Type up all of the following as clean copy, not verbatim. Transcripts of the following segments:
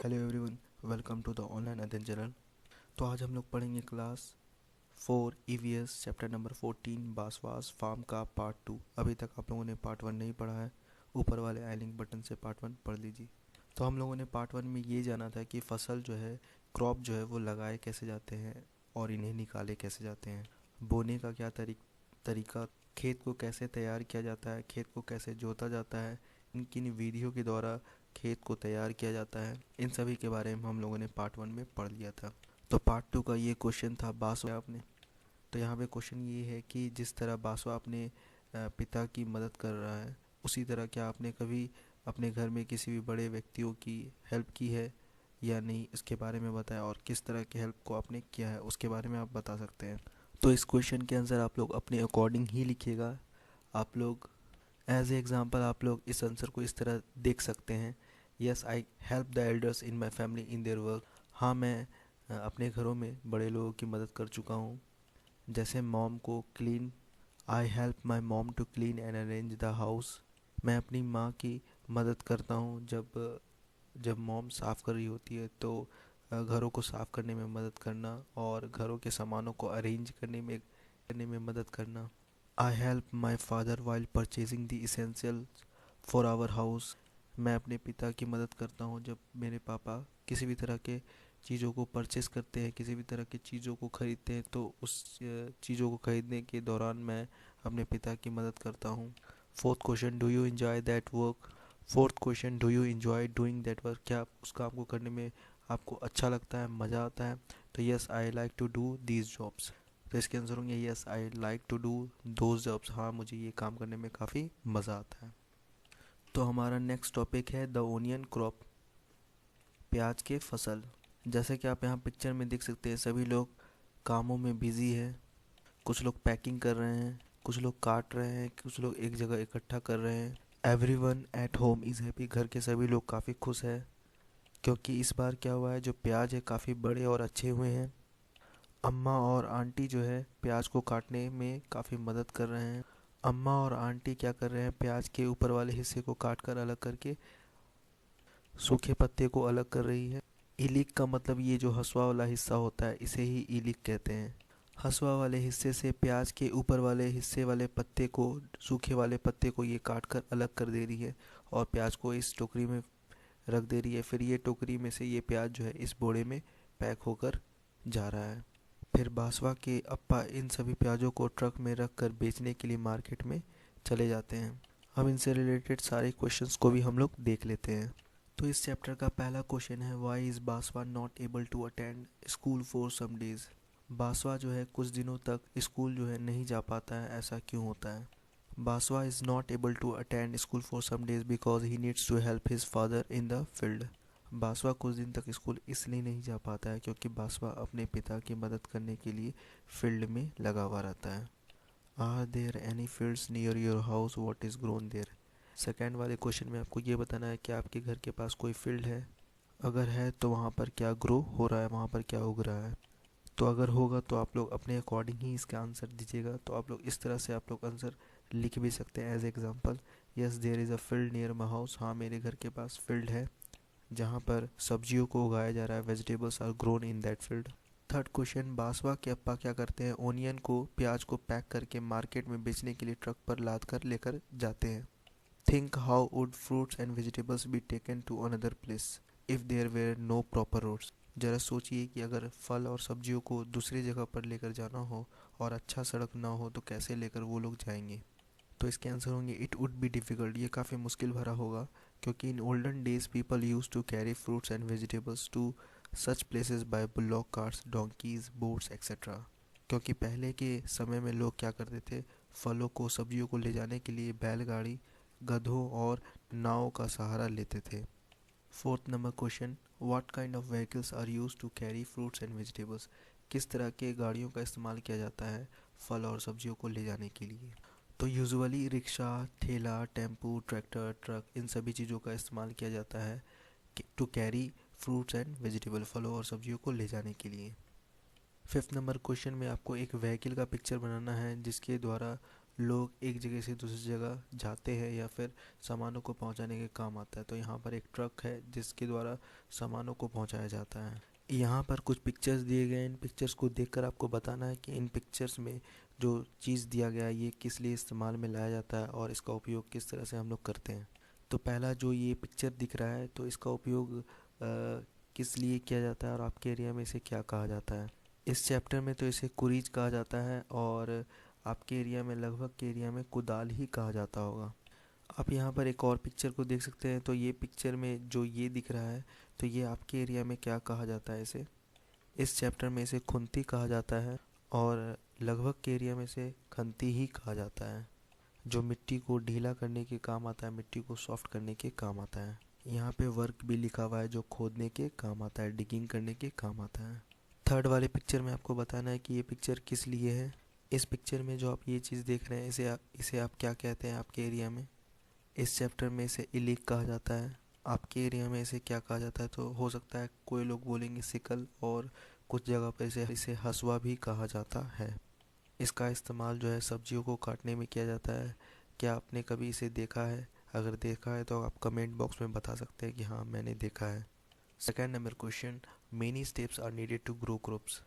Hello everyone, welcome to the online Adhyayan channel. तो आज हम लोग पढ़ेंगे class 4 EVS chapter number 14 Basava's farm का पार्ट 2। अभी तक आप लोगों ने पार्ट 1 नहीं पढ़ा है, ऊपर वाले आई लिंक बटन से पार्ट 1 पढ़ लीजिए। तो हम लोगों ने पार्ट 1 में ये जाना था कि फसल जो है, क्रॉप जो है वो लगाए कैसे जाते हैं और इन्हें निकाले कैसे जाते हैं, बोने का क्या तरीका, खेत को कैसे तैयार किया जाता है, खेत को कैसे जोता जाता है, इन किन विधियों के द्वारा खेत को तैयार किया जाता है, इन सभी के बारे में हम लोगों ने पार्ट 1 में पढ़ लिया था। तो पार्ट 2 का ये क्वेश्चन था बासवा आपने। तो यहाँ पे क्वेश्चन ये है कि जिस तरह बासवा अपने पिता की मदद कर रहा है, उसी तरह क्या आपने कभी अपने घर में किसी भी बड़े व्यक्तियों की हेल्प की है या नहीं, इसके बारे में बताया, और किस तरह की हेल्प को आपने किया है उसके बारे में आप बता सकते हैं। तो इस क्वेश्चन के आंसर आप लोग अपने अकॉर्डिंग ही लिखिएगा। आप लोग एज ए एग्ज़ाम्पल आप लोग इस आंसर को इस तरह देख सकते हैं। Yes, I help the elders in my family in their work. हाँ, मैं अपने घरों में बड़े लोगों की मदद कर चुका हूँ। जैसे मॉम को clean, I help my mom to clean and arrange the house. मैं अपनी माँ की मदद करता हूँ जब जब मॉम साफ़ कर रही होती है, तो घरों को साफ़ करने में मदद करना और घरों के सामानों को अरेंज करने में मदद करना। I help my father while purchasing the essentials for our house. मैं अपने पिता की मदद करता हूँ जब मेरे पापा किसी भी तरह के चीज़ों को परचेस करते हैं, किसी भी तरह की चीज़ों को ख़रीदते हैं, तो उस चीज़ों को ख़रीदने के दौरान मैं अपने पिता की मदद करता हूँ। Fourth question, do you enjoy that work. Fourth question, do you enjoy doing that work. क्या उस काम को करने में आपको अच्छा लगता है, मज़ा आता है। तो yes, I like to do these jobs. तो इसके आंसर होंगे yes, I like to do those jobs. हाँ, मुझे ये काम करने में काफ़ी मज़ा आता है। तो हमारा नेक्स्ट टॉपिक है द ओनियन क्रॉप, प्याज के फसल। जैसे कि आप यहाँ पिक्चर में देख सकते हैं, सभी लोग कामों में बिजी है। कुछ लोग पैकिंग कर रहे हैं, कुछ लोग काट रहे हैं, कुछ लोग एक जगह इकट्ठा कर रहे हैं। Everyone at home is happy. घर के सभी लोग काफ़ी खुश है, क्योंकि इस बार क्या हुआ है, जो प्याज है काफ़ी बड़े और अच्छे हुए हैं। अम्मा और आंटी जो है प्याज को काटने में काफ़ी मदद कर रहे हैं। अम्मा और आंटी क्या कर रहे हैं, प्याज के ऊपर वाले हिस्से को काट कर अलग करके सूखे पत्ते को अलग कर रही है। इलिक का मतलब ये जो हसुआ वाला हिस्सा होता है, इसे ही इलिक कहते हैं। हसुआ वाले हिस्से से प्याज के ऊपर वाले हिस्से वाले पत्ते को, सूखे वाले पत्ते को ये काट कर अलग कर दे रही है और प्याज को इस टोकरी में रख दे रही है। फिर ये टोकरी में से ये प्याज जो है इस बोरे में पैक होकर जा रहा है। फिर बासवा के अप्पा इन सभी प्याजों को ट्रक में रख कर बेचने के लिए मार्केट में चले जाते हैं। अब इनसे रिलेटेड सारे क्वेश्चंस को भी हम लोग देख लेते हैं। तो इस चैप्टर का पहला क्वेश्चन है, why is Basava not able to attend school for some days. Basava जो है कुछ दिनों तक स्कूल जो है नहीं जा पाता है, ऐसा क्यों होता है। Basava is not able to attend school for some days because he needs to help his father in the field. Basava कुछ दिन तक स्कूल इसलिए नहीं जा पाता है क्योंकि बासवा अपने पिता की मदद करने के लिए फील्ड में लगा हुआ रहता है। Are there any fields near your house, what is grown there. Second वाले क्वेश्चन में आपको ये बताना है कि आपके घर के पास कोई फील्ड है, अगर है तो वहाँ पर क्या ग्रो हो रहा है, वहाँ पर क्या उग रहा है। तो अगर होगा तो आप लोग अपने अकॉर्डिंग ही इसका आंसर दीजिएगा। तो आप लोग इस तरह से आप लोग आंसर लिख भी सकते हैं as example, yes there is a field near my house. हाँ, मेरे घर के पास फील्ड है जहाँ पर सब्जियों को उगाया जा रहा है, vegetables are grown in that field. Third question, Basava के अप्पा क्या करते हैं, ओनियन को, प्याज को पैक करके मार्केट में बेचने के लिए ट्रक पर लाद कर लेकर जाते हैं। Think how would fruits and vegetables be taken to another place if there were no proper roads. ज़रा सोचिए कि अगर फल और सब्जियों को दूसरी जगह पर लेकर जाना हो और अच्छा सड़क ना हो तो कैसे लेकर वो लोग जाएंगे। तो इसके आंसर होंगे इट वुड बी डिफ़िकल्ट। ये काफ़ी मुश्किल भरा होगा, क्योंकि in olden days people use to carry fruits and vegetables to such places by bullock carts, donkeys, boats etcetera. क्योंकि पहले के समय में लोग क्या करते थे, फलों को, सब्जियों को ले जाने के लिए बैलगाड़ी, गधों और नाव का सहारा लेते थे। Fourth number question, what kind of vehicles are use to carry fruits and vegetables. किस तरह के गाड़ियों का इस्तेमाल किया जाता है फल और सब्जियों को ले जाने के लिए। तो यूजुअली रिक्शा, ठेला, टेम्पू, ट्रैक्टर, ट्रक, इन सभी चीज़ों का इस्तेमाल किया जाता है to carry fruits and vegetable, फलों और सब्जियों को ले जाने के लिए। फिफ्थ नंबर क्वेश्चन में आपको एक व्हीकल का पिक्चर बनाना है जिसके द्वारा लोग एक जगह से दूसरी जगह जाते हैं या फिर सामानों को पहुंचाने के काम आता है। तो यहाँ पर एक ट्रक है जिसके द्वारा सामानों को पहुंचाया जाता है। यहाँ पर कुछ पिक्चर्स दिए गए हैं। इन पिक्चर्स को देखकर आपको बताना है कि इन पिक्चर्स में जो चीज़ दिया गया है ये किस लिए इस्तेमाल में लाया जाता है और इसका उपयोग किस तरह से हम लोग करते हैं। तो पहला जो ये पिक्चर दिख रहा है तो इसका उपयोग किस लिए किया जाता है और आपके एरिया में इसे क्या कहा जाता है। इस चैप्टर में तो इसे कुरीज कहा जाता है और आपके एरिया में लगभग के एरिया में कुदाल ही कहा जाता होगा। आप यहाँ पर एक और पिक्चर को देख सकते हैं। तो ये पिक्चर में जो ये दिख रहा है तो ये आपके एरिया में क्या कहा जाता है इसे। इस चैप्टर में इसे खुंती कहा जाता है और लगभग के एरिया में इसे खंती ही कहा जाता है, जो मिट्टी को ढीला करने के काम आता है, मिट्टी को सॉफ्ट करने के काम आता है। यहाँ पे वर्क भी लिखा हुआ है जो खोदने के काम आता है, डिगिंग करने के काम आता है। थर्ड वाले पिक्चर में आपको बताना है कि ये पिक्चर किस लिए है। इस पिक्चर में जो आप ये चीज़ देख रहे हैं इसे आप क्या कहते हैं आपके एरिया में। इस चैप्टर में इसे इलिक कहा जाता है। आपके एरिया में इसे क्या कहा जाता है। तो हो सकता है कोई लोग बोलेंगे सिकल और कुछ जगह पर इसे हसुआ भी कहा जाता है। इसका इस्तेमाल जो है सब्जियों को काटने में किया जाता है। क्या आपने कभी इसे देखा है? अगर देखा है तो आप कमेंट बॉक्स में बता सकते हैं कि हाँ मैंने देखा है। Second number question, many steps are needed to grow crops.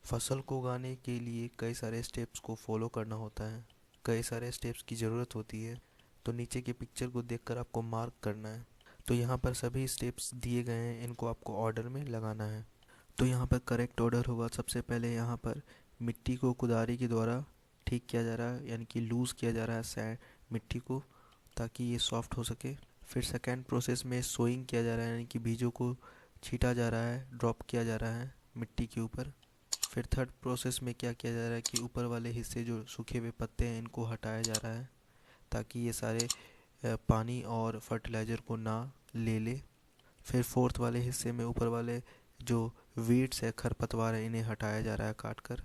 फसल को उगाने के लिए कई सारे स्टेप्स को फॉलो करना होता है, कई सारे स्टेप्स की ज़रूरत होती है। तो नीचे के पिक्चर को देखकर आपको मार्क करना है। तो यहाँ पर सभी स्टेप्स दिए गए हैं, इनको आपको ऑर्डर में लगाना है। तो यहाँ पर करेक्ट ऑर्डर होगा, सबसे पहले यहाँ पर मिट्टी को कुदारी के द्वारा ठीक किया जा रहा है, यानी कि लूज़ किया जा रहा है सैंड मिट्टी को, ताकि ये सॉफ्ट हो सके। फिर सेकेंड प्रोसेस में सोइंग किया जा रहा है, यानी कि बीजों को छीटा जा रहा है, ड्रॉप किया जा रहा है मिट्टी के ऊपर। फिर थर्ड प्रोसेस में क्या किया जा रहा है कि ऊपर वाले हिस्से जो सूखे हुए पत्ते हैं इनको हटाया जा रहा है, ताकि ये सारे पानी और फर्टिलाइज़र को ना ले ले। फिर फोर्थ वाले हिस्से में ऊपर वाले जो वीड्स है, खरपतवार है, इन्हें हटाया जा रहा है काट कर।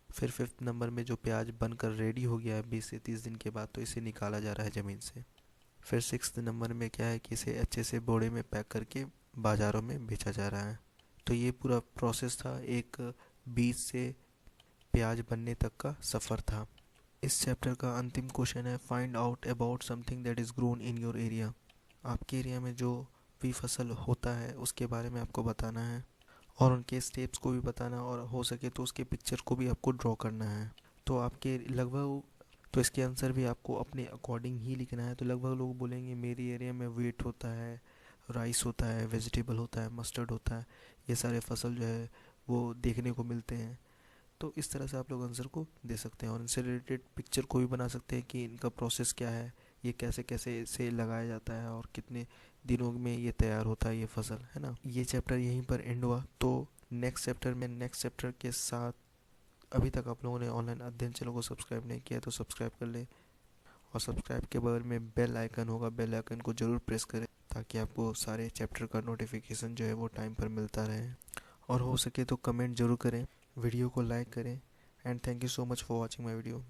फिर फिफ्थ नंबर में जो प्याज बनकर रेडी हो गया है 20 से 30 दिन के बाद, तो इसे निकाला जा रहा है ज़मीन से। फिर सिक्स्थ नंबर में क्या है कि इसे अच्छे से बोरे में पैक करके बाज़ारों में बेचा जा रहा है। तो ये पूरा प्रोसेस था, एक बीज से प्याज बनने तक का सफ़र था। इस चैप्टर का अंतिम क्वेश्चन है, find out about something that is grown in your area. आपके एरिया में जो भी फसल होता है उसके बारे में आपको बताना है और उनके स्टेप्स को भी बताना, और हो सके तो उसके पिक्चर को भी आपको ड्रॉ करना है। तो आपके लगभग तो इसके आंसर भी आपको अपने अकॉर्डिंग ही लिखना है। तो लगभग लोग बोलेंगे मेरी एरिया में वीट होता है, राइस होता है, वेजिटेबल होता है, मस्टर्ड होता है, ये सारे फसल जो है वो देखने को मिलते हैं। तो इस तरह से आप लोग आंसर को दे सकते हैं और इनसे रिलेटेड पिक्चर को भी बना सकते हैं कि इनका प्रोसेस क्या है, ये कैसे कैसे इसे लगाया जाता है और कितने दिनों में ये तैयार होता है ये फसल, है ना। ये चैप्टर यहीं पर एंड हुआ। तो नेक्स्ट चैप्टर के साथ, अभी तक आप लोगों ने ऑनलाइन अध्ययन चैनल को सब्सक्राइब नहीं किया तो सब्सक्राइब कर ले, और सब्सक्राइब के बगल में बेल आइकन होगा, बेल आइकन को ज़रूर प्रेस करें ताकि आपको सारे चैप्टर का नोटिफिकेशन जो है वो टाइम पर मिलता रहे। और हो सके तो कमेंट ज़रूर करें, वीडियो को लाइक करें। And thank you so much for watching my video.